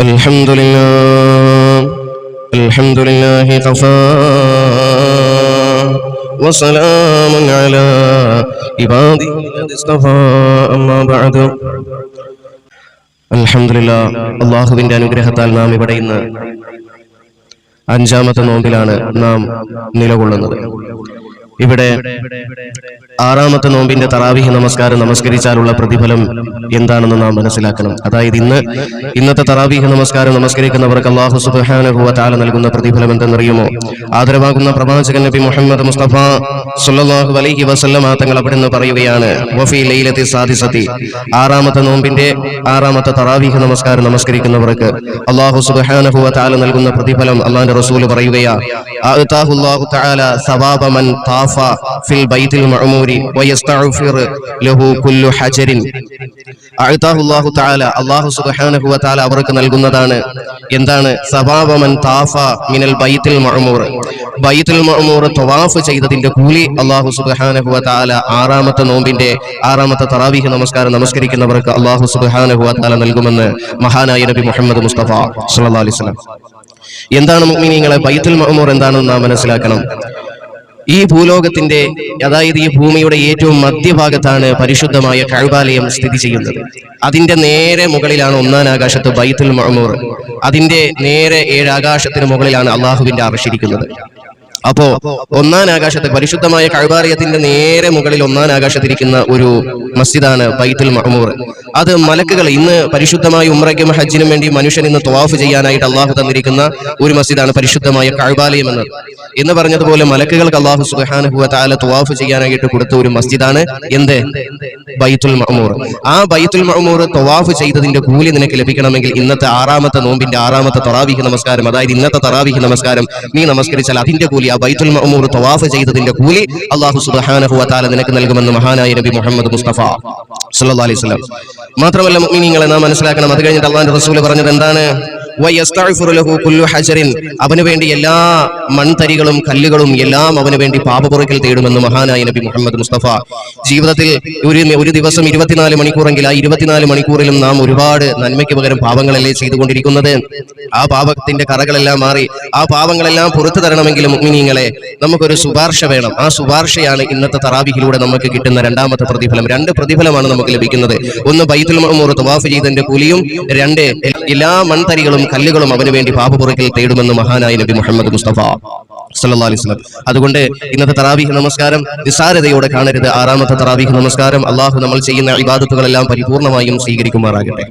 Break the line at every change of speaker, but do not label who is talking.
അൽഹംദുലില്ലാഹി ഖഫാ വസലാമുൻ അലാ ഇബാദിഹി ഇസ്തഫാ അമ്മാ ബഅദു. അൽഹംദുലില്ലാഹ്, അല്ലാഹുവിന്റെ അനുഗ്രഹത്താൽ നാം ഇവിടെ ഇന്ന് 5-ാമത്തെ നോമ്പിലാണ് നാം നിലകൊള്ളുന്നത്. ഇവിടെ 6-ാമത്തെ നോമ്പിന്റെ തറാവീഹ് നമസ്കാരം നമസ്കരിച്ചാലുള്ള പ്രതിഫലം എന്താണെന്ന് നാം മനസ്സിലാക്കണം. അതായത് ഇന്നത്തെ തറാവീഹ് നമസ്കാരം നമസ്കരിക്കുന്നവർക്ക് അല്ലാഹു സുബ്ഹാനഹു വ തആല നൽകുന്ന പ്രതിഫലം എന്തെന്നറിയുമോ? ആദരവാകുന്ന പ്രവാചകൻ നബി മുഹമ്മദ് മുസ്തഫ സ്വല്ലല്ലാഹു അലൈഹി വസല്ലമ തങ്ങൾ അവിടുന്ന് പറയുകയാണ്, വഫീ ലൈലത്തി സാദിസതി, 6-ാമത്തെ നോമ്പിന്റെ 6-ാമത്തെ തറാവീഹ് നമസ്കാരം നമസ്കരിക്കുന്നവർക്ക് അല്ലാഹു സുബ്ഹാനഹു വ തആല നൽകുന്ന പ്രതിഫലം അല്ലാഹുവിന്റെ റസൂൽ പറയുകയാ, അഅതാഹു അല്ലാഹു തആല സവാബ മൻ താഫ ഫിൽ ബൈത്തിൽ മഅമൂരി വയസ്തഗ്ഫിർ ലഹു കുല്ലു ഹജരിൻ. അഅതാഹു അല്ലാഹു തആല, അല്ലാഹു സുബ്ഹാനഹു വ തആല അവർക്ക് നൽകുന്നതാണ് എന്താണ്? സവാബ മൻ താഫ മിനൽ ബൈത്തിൽ മഅമൂർ, ബൈത്തുൽ മഅമൂർ തവാഫ് ചെയ്തതിന്റെ കൂലി അല്ലാഹു സുബ്ഹാനഹു വ തആല 6-ാമത്തെ നോമ്പിന്റെ 6-ാമത്തെ തറാവീഹ് നമസ്കാരം നമസ്കരിക്കുന്നവർക്ക് അല്ലാഹു സുബ്ഹാനഹു വ തആല നൽകുമെന്ന് മഹാനായ നബി മുഹമ്മദ് മുസ്തഫ സ്വല്ലല്ലാഹു അലൈഹി വസല്ലം. എന്താണ് മുഅ്മിനീങ്ങളെ ബൈത്തുൽ മഅമൂർ എന്താണെന്ന് നാം മനസ്സിലാക്കണം. ഈ ഭൂലോകത്തിന്റെ, അതായത് ഈ ഭൂമിയുടെ ഏറ്റവും മധ്യഭാഗത്താണ് പരിശുദ്ധമായ കഅബാലയം സ്ഥിതി ചെയ്യുന്നത്. അതിന്റെ നേരെ മുകളിലാണ് 1-ാം ആകാശത്ത് ബൈത്തുൽ മഅമൂർ. അതിന്റെ നേരെ 7 ആകാശത്തിന് മുകളിലാണ് അള്ളാഹുവിന്റെ അർശ് ഇരിക്കുന്നത്. അപ്പോ 1-ാം ആകാശത്ത് പരിശുദ്ധമായ കഅബാലയത്തിന്റെ നേരെ മുകളിൽ 1-ാം ആകാശത്തിരിക്കുന്ന ഒരു മസ്ജിദാണ് ബൈത്തുൽ മഅമൂർ. അത് മലക്കുകൾ ഇന്ന് പരിശുദ്ധമായ ഉംറയ്ക്കും ഹജ്ജിനും വേണ്ടി മനുഷ്യൻ ഇന്ന് തവാഫ് ചെയ്യാനായിട്ട് അള്ളാഹു തന്നിരിക്കുന്ന ഒരു മസ്ജിദാണ് പരിശുദ്ധമായ കഅബാലയം എന്ന് പറഞ്ഞതുപോലെ മലക്കുകൾക്ക് അള്ളാഹു സുബ്ഹാനഹു വ തആല തവാഫ് ചെയ്യാനായിട്ട് കൊടുത്ത ഒരു മസ്ജിദാണ് എന്ത്? ബൈത്തുൽ മഅമൂർ. ആ ബൈത്തുൽ മഅമൂർ തവാഫ് ചെയ്തതിന്റെ കൂലി നിനക്ക് ലഭിക്കണമെങ്കിൽ ഇന്നത്തെ 6-ാമത്തെ നോമ്പിന്റെ 6-ാമത്തെ തറാവീഹ് നമസ്കാരം, അതായത് ഇന്നത്തെ തറാവീഹ് നമസ്കാരം നീ നമസ്കരിച്ചാൽ അതിന്റെ കൂലി, ആ ബൈത്തുൽ മഅമൂർ തവാഫ് ചെയ്തതിന്റെ കൂലി അല്ലാഹു സുബ്ഹാനഹു വ തആല നിനക്ക് നൽകുമെന്ന് മഹാനായ നബി മുഹമ്മദ് മുസ്തഫ സ്വല്ലല്ലാഹു അലൈഹി വസല്ലം. മാത്രമല്ല മുഅ്മിനീങ്ങളെ നാം മനസ്സിലാക്കണം, അത് കഴിഞ്ഞിട്ട് അല്ലാഹുവിന്റെ റസൂൽ പറഞ്ഞത് എന്താണ്? വയസ്തഗ്ഫിറു ലഹു കുല്ലു ഹജറിൻ, അവന് വേണ്ടി എല്ലാ മൺതരികളും കല്ലുകളും എല്ലാം അവന് വേണ്ടി പാപപൊറുക്കൽ തേടുമെന്ന് മഹാനായ നബി മുഹമ്മദ് മുസ്തഫ. ജീവിതത്തിൽ ഒരു ദിവസം 24 മണിക്കൂറെങ്കിൽ ആ 24 മണിക്കൂറിലും നാം ഒരുപാട് നന്മയ്ക്ക് പകരം പാപങ്ങളല്ലേ ചെയ്തുകൊണ്ടിരിക്കുന്നത്. ആ പാപത്തിന്റെ കറകളെല്ലാം മാറി ആ പാപങ്ങളെല്ലാം പുറത്തു തരണമെങ്കിലും മുഅ്മിനീങ്ങളെ നമുക്കൊരു ശുപാർശ വേണം. ആ ശുപാർശയാണ് ഇന്നത്തെ തറാവീഹിലൂടെ നമുക്ക് കിട്ടുന്ന 2-ാമത്തെ പ്രതിഫലം. 2 പ്രതിഫലമാണ് നമുക്ക് ലഭിക്കുന്നത്. ഒന്ന് ബൈത്തുൽ മഅമൂർ തവാഫ് ചെയ്തതിന്റെ കൂലിയും, 2 എല്ലാ മൺതരികളും കല്ലുകളും അവന് വേണ്ടി പാപപൊറുക്കൽ തേടുമെന്ന് മഹാനായ നബി മുഹമ്മദ് മുസ്തഫ സ്വല്ലല്ലാഹു അലൈഹി വസല്ലം. അതുകൊണ്ട് ഇന്നത്തെ തറാവീഹ് നമസ്കാരം നിസ്സാരതയോടെ കാണരുത്. 6-ാമത്തെ തറാവീഹ് നമസ്കാരം അല്ലാഹു നമ്മൾ ചെയ്യുന്ന ഇബാദത്തുകളെല്ലാം പരിപൂർണമായും സ്വീകരിക്കുമാറാകട്ടെ.